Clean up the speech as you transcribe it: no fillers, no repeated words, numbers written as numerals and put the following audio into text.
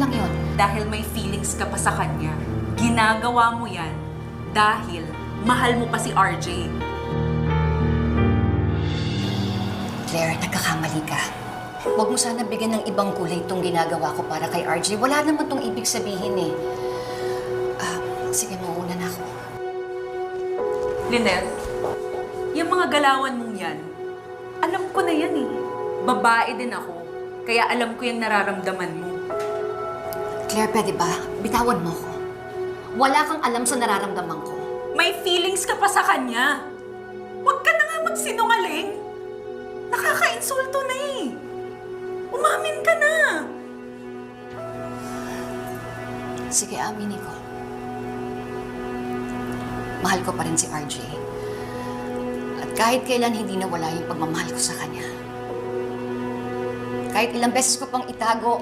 lang yun. Dahil may feelings ka pa sa kanya. Ginagawa mo yan dahil mahal mo pa si RJ. Claire, nagkakamali ka. Huwag mo sana bigyan ng ibang kulay itong ginagawa ko para kay RJ. Wala naman itong ibig sabihin eh. Sige, mauuna na ako. Lynette, yung mga galawan mong yan, alam ko na yan eh. Babae din ako, kaya alam ko yung nararamdaman mo. Claire, pwede ba? Bitawan mo ko. Wala kang alam sa nararamdaman ko. May feelings ka pa sa kanya. Huwag ka na nga magsinungaling. Nakaka-insulto na eh. Umamin ka na. Sige, aminin ko. Mahal ko pa rin si RJ. At kahit kailan hindi nawala yung pagmamahal ko sa kanya. Kahit ilang beses ko pang itago